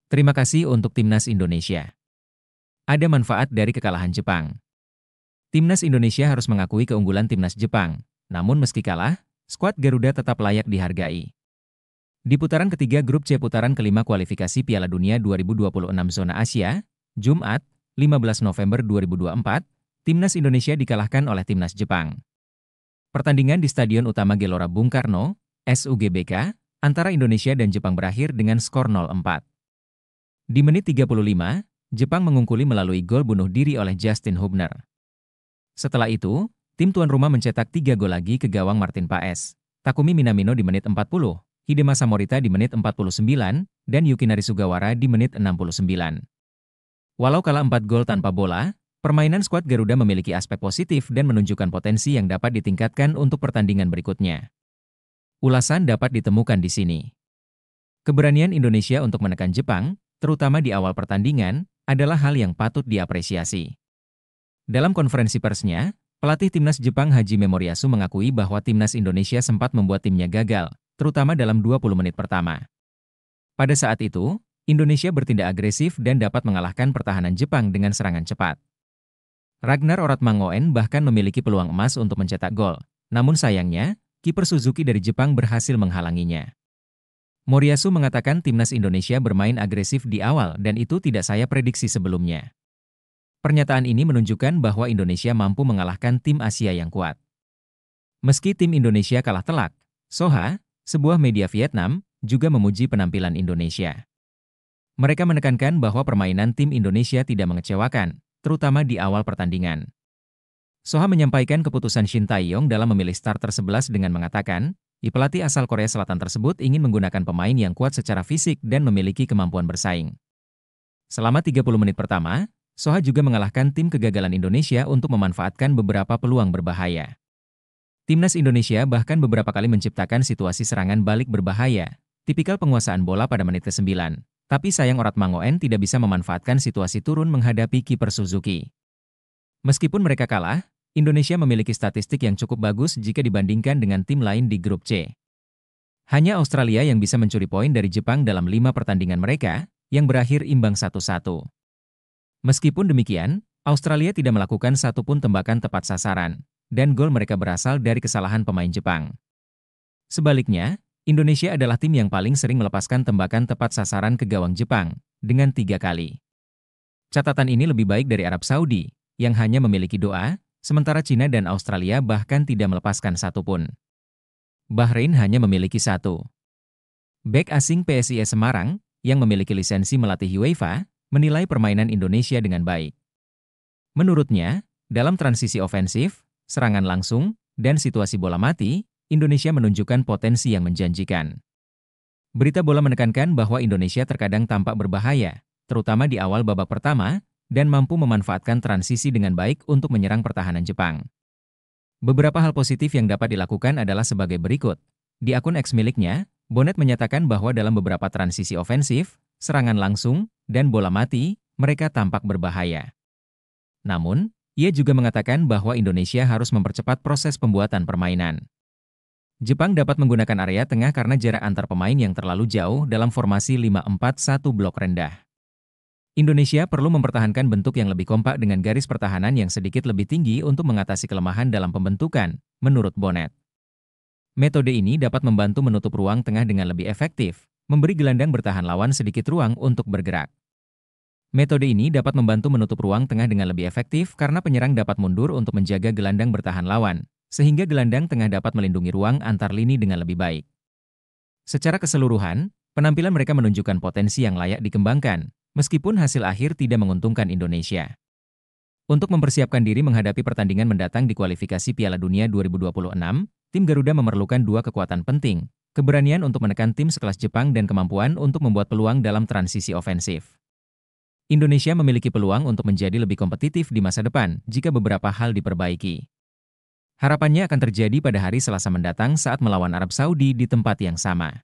Terima kasih untuk Timnas Indonesia. Ada manfaat dari kekalahan Jepang. Timnas Indonesia harus mengakui keunggulan Timnas Jepang. Namun meski kalah, skuad Garuda tetap layak dihargai. Di putaran ketiga grup C putaran kelima kualifikasi Piala Dunia 2026 zona Asia, Jumat, 15 November 2024, Timnas Indonesia dikalahkan oleh Timnas Jepang. Pertandingan di Stadion Utama Gelora Bung Karno, SUGBK, antara Indonesia dan Jepang berakhir dengan skor 0-4. Di menit 35, Jepang mengungkuli melalui gol bunuh diri oleh Justin Hubner. Setelah itu, tim tuan rumah mencetak 3 gol lagi ke gawang Martin Paes, Takumi Minamino di menit 40, Hidemasa Morita di menit 49, dan Yukinari Sugawara di menit 69. Walau kalah 4 gol tanpa bola, permainan skuad Garuda memiliki aspek positif dan menunjukkan potensi yang dapat ditingkatkan untuk pertandingan berikutnya. Ulasan dapat ditemukan di sini. Keberanian Indonesia untuk menekan Jepang, terutama di awal pertandingan, adalah hal yang patut diapresiasi. Dalam konferensi persnya, pelatih Timnas Jepang Haji Memoriyasu mengakui bahwa Timnas Indonesia sempat membuat timnya gagal, terutama dalam 20 menit pertama. Pada saat itu, Indonesia bertindak agresif dan dapat mengalahkan pertahanan Jepang dengan serangan cepat. Ragnar Oratmangoen bahkan memiliki peluang emas untuk mencetak gol, namun sayangnya, kiper Suzuki dari Jepang berhasil menghalanginya. Moriyasu mengatakan Timnas Indonesia bermain agresif di awal dan itu tidak saya prediksi sebelumnya. Pernyataan ini menunjukkan bahwa Indonesia mampu mengalahkan tim Asia yang kuat. Meski tim Indonesia kalah telak, Soha, sebuah media Vietnam, juga memuji penampilan Indonesia. Mereka menekankan bahwa permainan tim Indonesia tidak mengecewakan, terutama di awal pertandingan. Soha menyampaikan keputusan Shin Tae-yong dalam memilih starter 11 dengan mengatakan, pelatih asal Korea Selatan tersebut ingin menggunakan pemain yang kuat secara fisik dan memiliki kemampuan bersaing. Selama 30 menit pertama, Soha juga mengalahkan tim kegagalan Indonesia untuk memanfaatkan beberapa peluang berbahaya. Timnas Indonesia bahkan beberapa kali menciptakan situasi serangan balik berbahaya, tipikal penguasaan bola pada menit ke-9. Tapi sayang Oratmangoen tidak bisa memanfaatkan situasi turun menghadapi kiper Suzuki. Meskipun mereka kalah, Indonesia memiliki statistik yang cukup bagus jika dibandingkan dengan tim lain di grup C. Hanya Australia yang bisa mencuri poin dari Jepang dalam 5 pertandingan mereka, yang berakhir imbang 1-1. Meskipun demikian, Australia tidak melakukan satupun tembakan tepat sasaran, dan gol mereka berasal dari kesalahan pemain Jepang. Sebaliknya, Indonesia adalah tim yang paling sering melepaskan tembakan tepat sasaran ke gawang Jepang, dengan 3 kali. Catatan ini lebih baik dari Arab Saudi, yang hanya memiliki doa, sementara Cina dan Australia bahkan tidak melepaskan satupun. Bahrain hanya memiliki 1. Bek asing PSIS Semarang, yang memiliki lisensi melatih UEFA, menilai permainan Indonesia dengan baik. Menurutnya, dalam transisi ofensif, serangan langsung, dan situasi bola mati, Indonesia menunjukkan potensi yang menjanjikan. Berita bola menekankan bahwa Indonesia terkadang tampak berbahaya, terutama di awal babak pertama, dan mampu memanfaatkan transisi dengan baik untuk menyerang pertahanan Jepang. Beberapa hal positif yang dapat dilakukan adalah sebagai berikut. Di akun X miliknya, Bonnet menyatakan bahwa dalam beberapa transisi ofensif, serangan langsung, dan bola mati, mereka tampak berbahaya. Namun, ia juga mengatakan bahwa Indonesia harus mempercepat proses pembuatan permainan. Jepang dapat menggunakan area tengah karena jarak antar pemain yang terlalu jauh dalam formasi 5-4-1 blok rendah. Indonesia perlu mempertahankan bentuk yang lebih kompak dengan garis pertahanan yang sedikit lebih tinggi untuk mengatasi kelemahan dalam pembentukan, menurut Bonnet. Metode ini dapat membantu menutup ruang tengah dengan lebih efektif, memberi gelandang bertahan lawan sedikit ruang untuk bergerak. Metode ini dapat membantu menutup ruang tengah dengan lebih efektif karena penyerang dapat mundur untuk menjaga gelandang bertahan lawan, sehingga gelandang tengah dapat melindungi ruang antar lini dengan lebih baik. Secara keseluruhan, penampilan mereka menunjukkan potensi yang layak dikembangkan, meskipun hasil akhir tidak menguntungkan Indonesia. Untuk mempersiapkan diri menghadapi pertandingan mendatang di kualifikasi Piala Dunia 2026, tim Garuda memerlukan 2 kekuatan penting, keberanian untuk menekan tim sekelas Jepang dan kemampuan untuk membuat peluang dalam transisi ofensif. Indonesia memiliki peluang untuk menjadi lebih kompetitif di masa depan jika beberapa hal diperbaiki. Harapannya akan terjadi pada hari Selasa mendatang saat melawan Arab Saudi di tempat yang sama.